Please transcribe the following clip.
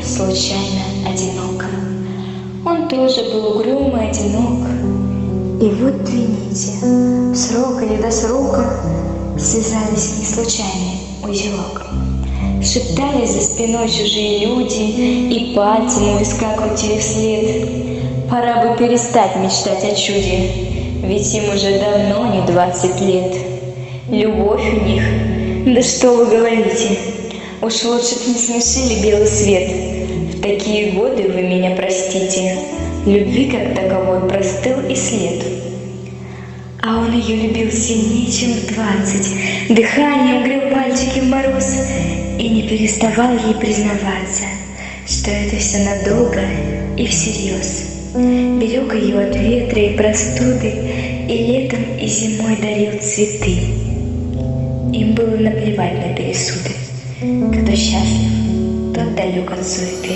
случайно одиноко. Он тоже был угрюм и одинок. И вот две нити, в срок или до срока, связались в неслучайный узелок. Шептались за спиной чужие люди и пальцем у виска крутили вслед. Пора бы перестать мечтать о чуде, ведь им уже давно не 20 лет. Любовь у них, да что вы говорите, уж лучше б не смешили белый свет. В такие годы, вы меня простите, любви как таковой простыл и след. А он ее любил сильнее, чем в 20, дыханием грел пальчики в мороз и не переставал ей признаваться, что это все надолго и всерьез. Берег ее от ветра и простуды, и летом, и зимой дарил цветы. Им было наплевать на пересуды. Кто счастлив, тот далек от суеты.